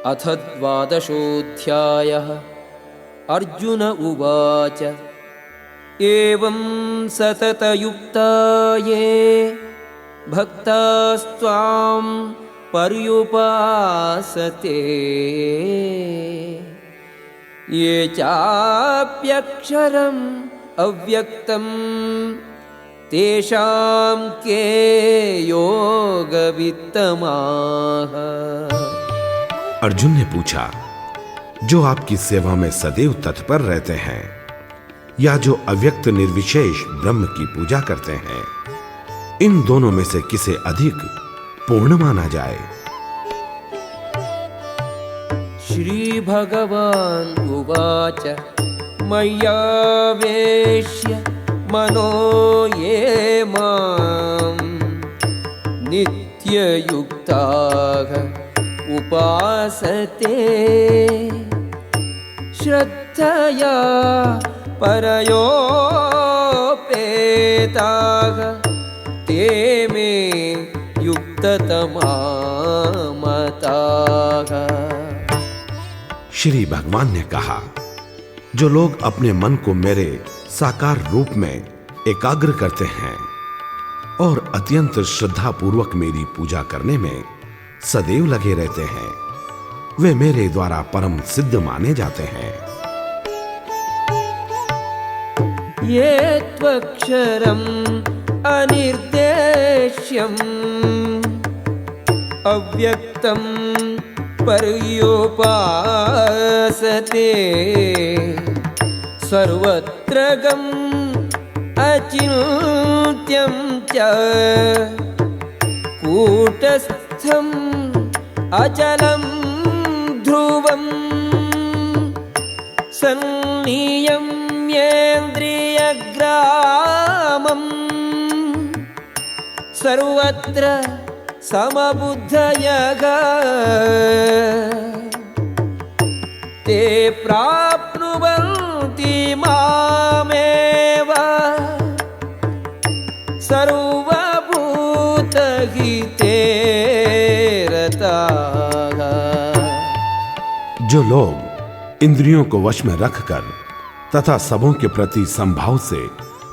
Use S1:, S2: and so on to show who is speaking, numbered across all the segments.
S1: अथ द्वादशोऽध्यायः। अर्जुन उवाच एवं सततयुक्ता ये भक्तास्त्वां पर्युपासते ये चाप्यक्षरम् अव्यक्तं तेषां के योगवित्तमाः।
S2: अर्जुन ने पूछा, जो आपकी सेवा में सदैव तत्पर रहते हैं या जो अव्यक्त निर्विशेष ब्रह्म की पूजा करते हैं, इन दोनों में से किसे अधिक पूर्ण माना जाए?
S1: श्री भगवान उवाच मय्यावेश्य मनो ये मां नित्ययुक्ताः उपासते श्रद्धया परयोपेताः ते मे युक्ततमा मताः।
S2: श्री भगवान ने कहा, जो लोग अपने मन को मेरे साकार रूप में एकाग्र करते हैं और अत्यंत श्रद्धा पूर्वक मेरी पूजा करने में सदैव लगे रहते हैं, वे मेरे द्वारा परम सिद्ध माने जाते हैं।
S1: ये त्वक्षरम् अनिर्देश्यम् अव्यक्तं पर्युपासते सर्वत्र गम् अचिन्त्यं च कूटस्थम् अचलं ध्रुवम् सन्नियम्येन्द्रियग्रामम् सर्वत्र समबुद्धयः ते प्राप्नुवन्ति मामेव सर्वभूतहिते रताः।
S2: जो लोग इंद्रियों को वश में रखकर तथा सबों के प्रति संभाव से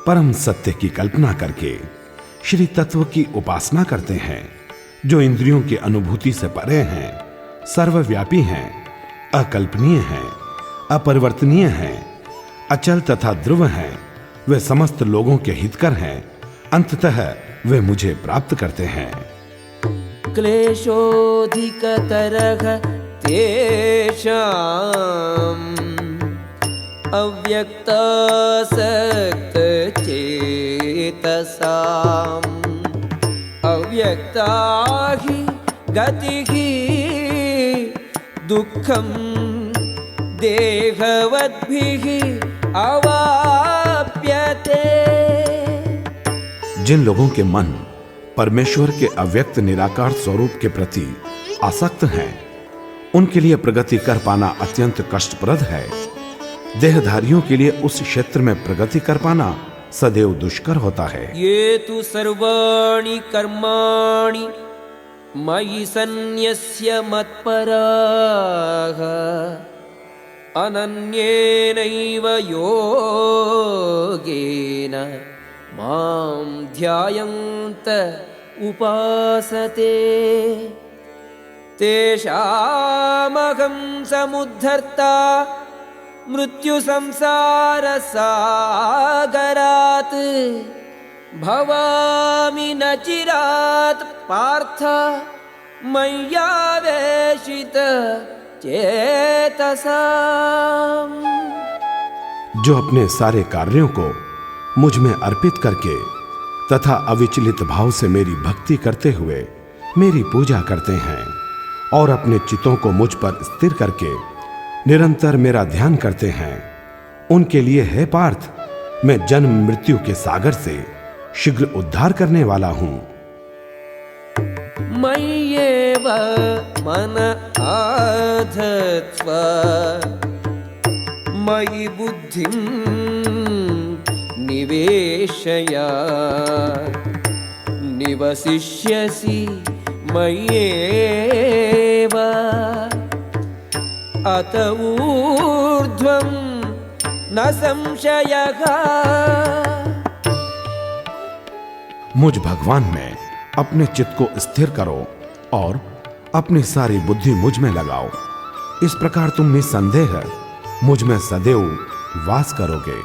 S2: परम सत्य की कल्पना करके श्री तत्व की उपासना करते हैं, जो इंद्रियों की अनुभूति से परे हैं, सर्वव्यापी हैं, अकल्पनीय हैं, अपरिवर्तनीय हैं, अचल तथा ध्रुव हैं, वे समस्त लोगों के हितकर हैं, अंततः वे मुझे प्राप्त करते हैं।
S1: क्लेशोऽधिकतरः तेषाम् अव्यक्तासक्तचेतसाम् अव्यक्ता हि गतिः दुःखं देहवद्भिः अवाप्यते।
S2: जिन लोगों के मन परमेश्वर के अव्यक्त निराकार स्वरूप के प्रति आसक्त हैं, उनके लिए प्रगति कर पाना अत्यंत कष्टप्रद है। देहधारियों के लिए उस क्षेत्र में प्रगति कर पाना सदैव दुष्कर होता है।
S1: ये तु सर्वाणि कर्माणि मयि सन्न्यस्य मत्पराः अनन्येनैव योगेन मां ध्यायन्त उपासते तेषामहं समुद्धर्ता मृत्युसंसारसागरात् भवामि न चिरात् पार्थ मय्यावेशित चेतसाम्।
S2: जो अपने सारे कार्यों को मुझ में अर्पित करके तथा अविचलित भाव से मेरी भक्ति करते हुए मेरी पूजा करते हैं और अपने चित्तों को मुझ पर स्थिर करके निरंतर मेरा ध्यान करते हैं, उनके लिए है पार्थ, मैं जन्म मृत्यु के सागर से शीघ्र उद्धार करने वाला हूं।
S1: मय्येव मन आधत्स्व मयि बुद्धिं निवेशय निवसिष्यसि मय्येव अत ऊर्ध्वं न संशयः।
S2: मुझ भगवान में अपने चित्त को स्थिर करो और अपनी सारी बुद्धि मुझ में लगाओ। इस प्रकार तुम निसंदेह मुझ में सदैव वास करोगे।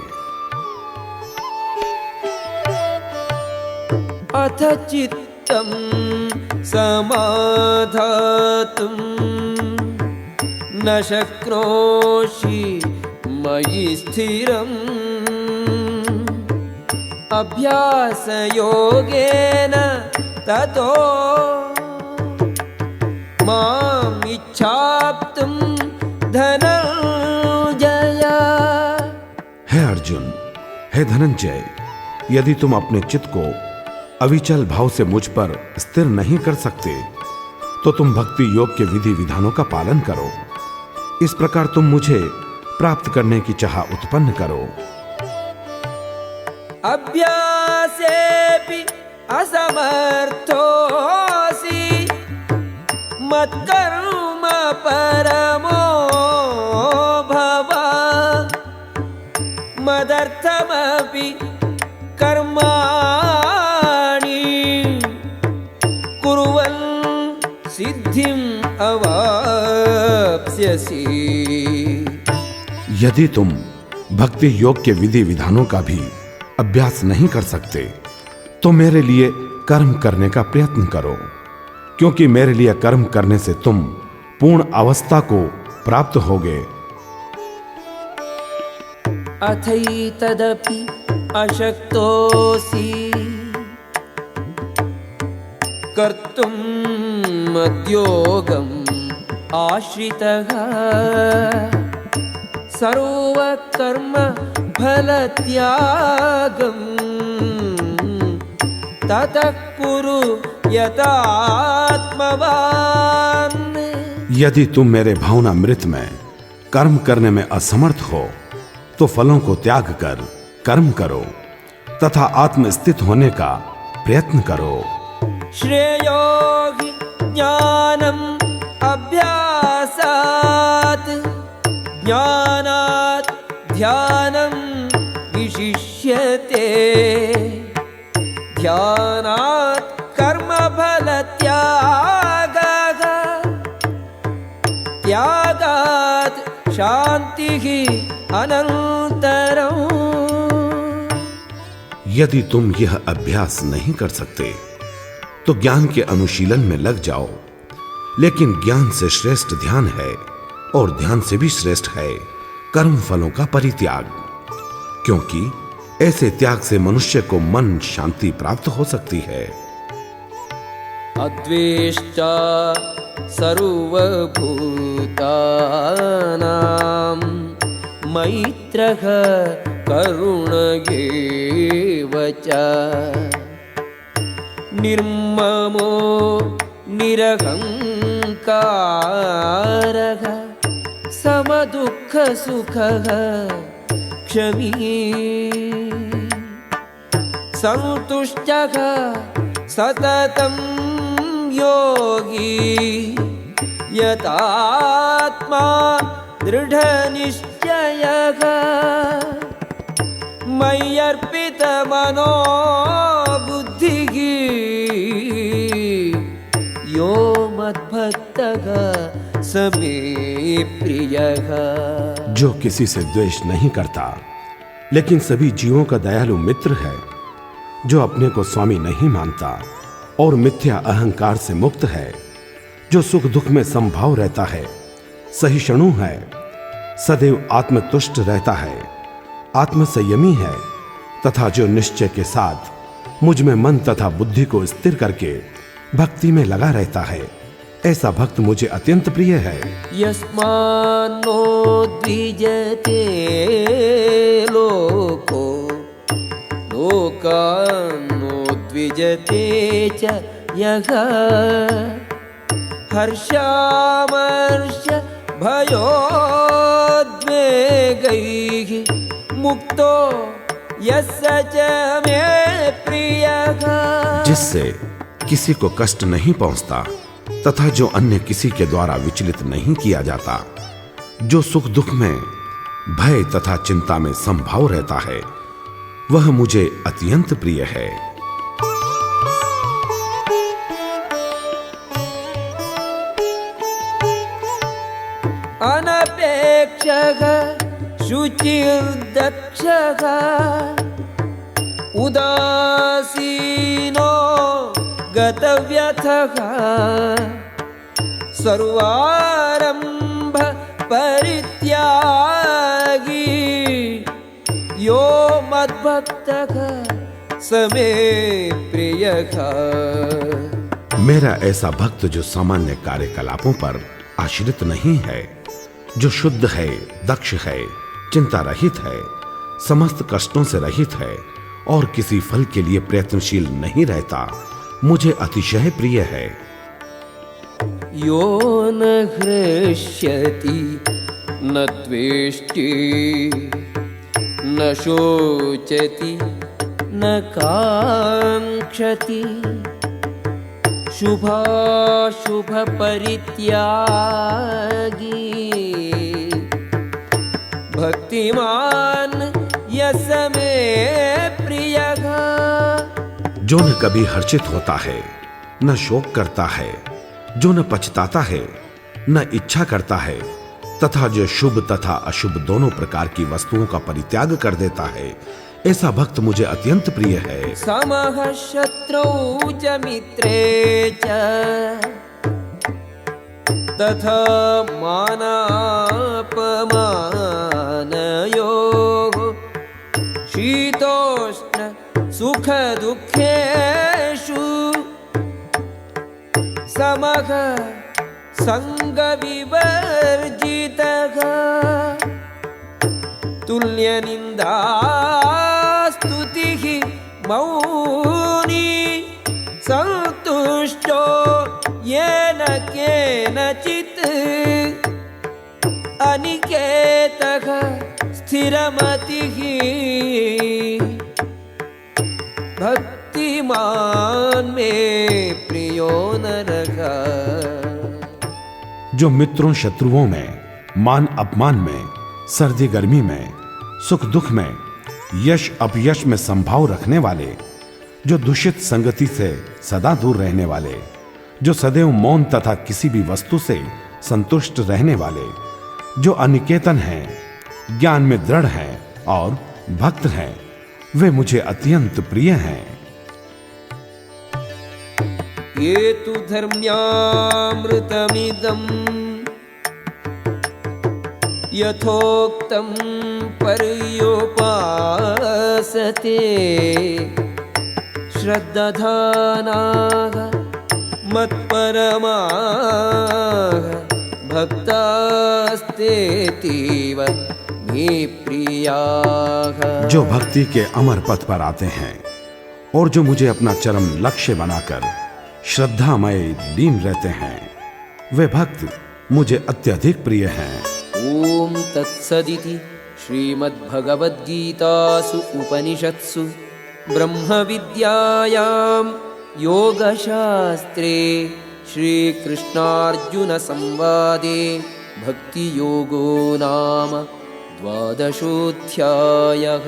S1: अथ चित्तं समाधातुं न शक्नोषि मयि स्थिरम्। अभ्यासयोगेन ततो माम् इच्छाप्तुं धनञ्जय।
S2: हे अर्जुन, हे धनंजय, यदि तुम अपने चित्त को अविचल भाव से मुझ पर स्थिर नहीं कर सकते तो तुम भक्ति योग के विधि विधानों का पालन करो। इस प्रकार तुम मुझे प्राप्त करने की चाह उत्पन्न करो।
S1: अभ्यासेऽपि असमर्थोऽसि मत्कर्म परमो भव। मदर्थमपि कर्माणि कुर्वन् सिद्धिम् अवाप्स्यसि।
S2: यदि तुम भक्ति योग के विधि विधानों का भी अभ्यास नहीं कर सकते तो मेरे लिए कर्म करने का प्रयत्न करो, क्योंकि मेरे लिए कर्म करने से तुम पूर्ण अवस्था को प्राप्त होगे।
S1: अथैतदपि अशक्तोऽसि कर्तुम् मद्योगम् आश्रितः। सर्वकर्म फलत्यागम् ततः कुरु यतात्मवान्।
S2: यदि तुम मेरे भावनामृत में कर्म करने में असमर्थ हो तो फलों को त्याग कर कर्म करो तथा आत्मस्थित होने का प्रयत्न करो।
S1: श्रेयो हि ज्ञानम् अभ्यासात् ज्ञानात् ध्यानं विशिष्यते। ध्यानात् कर्मफलत्यागः त्यागात् शान्तिः अनन्तरम्।
S2: यदि तुम यह अभ्यास नहीं कर सकते तो ज्ञान के अनुशीलन में लग जाओ, लेकिन ज्ञान से श्रेष्ठ ध्यान है और ध्यान से भी श्रेष्ठ है कर्म फलों का परित्याग, क्योंकि ऐसे त्याग से मनुष्य को मन शांति प्राप्त हो सकती है।
S1: अद्वेष्टा सर्वभूतानां मैत्रः करुण एव च। निर्ममो निरहङ्कारः समदुःखसुखः क्षमी। सन्तुष्टः सततं योगी यतात्मा दृढनिश्चयः। मय्यर्पितमनो बुद्धिः यो मद्भक्तः स मे प्रियः।
S2: जो किसी से द्वेष नहीं करता लेकिन सभी जीवों का दयालु मित्र है, जो अपने को स्वामी नहीं मानता और मिथ्या अहंकार से मुक्त है, जो सुख दुख में समभाव रहता है, सहिष्णु है, सदैव आत्मतुष्ट रहता है, आत्मसंयमी है तथा जो निश्चय के साथ मुझ में मन तथा बुद्धि को स्थिर करके भक्ति में लगा रहता है, ऐसा भक्त मुझे अत्यंत प्रिय है।
S1: यस्मान्नो द्विजते लोको लोकान्नो द्विजते च यः। हर्षामर्ष भयोद्वेगैः मुक्तो यस्य च मे प्रियः।
S2: जिससे किसी को कष्ट नहीं पहुंचता तथा जो अन्य किसी के द्वारा विचलित नहीं किया जाता, जो सुख दुख में भय तथा चिंता में संभाव रहता है, वह मुझे अत्यंत प्रिय है।
S1: अनपेक्षः शुचिर्दक्षः उदासीनो गतव्यथः सर्वारम्भ परित्यागी यो मद्भक्तः स मे प्रियः।
S2: मेरा ऐसा भक्त जो सामान्य कार्यकलापों पर आश्रित नहीं है, जो शुद्ध है, दक्ष है, चिंता रहित है, समस्त कष्टों से रहित है और किसी फल के लिए प्रयत्नशील नहीं रहता, मुझे अतिशय प्रिय है।
S1: यो न हृष्यति न द्वेष्टि न शोचति न काङ्क्षति शुभाशुभ परित्यागी भक्तिमान यस मे प्रियः।
S2: जो न कभी हर्षित होता है, न शोक करता है, जो न पछताता है, न इच्छा करता है, तथा जो शुभ तथा अशुभ दोनों प्रकार की वस्तुओं का परित्याग कर देता है, ऐसा भक्त मुझे अत्यंत प्रिय है।
S1: समः शत्रौ च मित्रे च तथा मानापमानयोः शीतोष्ण सुख दुःखेषु समः संग विवर्जितः तुल्यनिन्दा स्तुतिः मौनी संतुष्टो येन केनचित् अनिकेतः स्थिरमतिः भक्तिमान मे प्रियो नरः।
S2: जो मित्रों शत्रुओं में, मान अपमान में, सर्दी गर्मी में, सुख दुख में, यश अपयश में संभाव रखने वाले, जो दूषित संगति से सदा दूर रहने वाले, जो सदैव मौन तथा किसी भी वस्तु से संतुष्ट रहने वाले, जो अनिकेतन हैं, ज्ञान में दृढ़ हैं और भक्त हैं, वे मुझे अत्यंत प्रिय हैं।
S1: ये तु धर्म्यामृतमिदम् यथोक्तं पर्युपासते श्रद्धानाः मत्परमाः भक्तास्तेतीव मे प्रियाः।
S2: जो भक्ति के अमर पथ पर आते हैं और जो मुझे अपना चरम लक्ष्य बनाकर श्रद्धामय लीन रहते हैं, वे भक्त मुझे अत्यधिक प्रिय हैं।
S1: ओम तत्सदिति श्रीमद्भगवद्गीतासु उपनिषत्सु ब्रह्मविद्यायां योगशास्त्रे श्रीकृष्णार्जुनसंवादे भक्तियोगो नाम 12 द्वादशोऽध्यायः।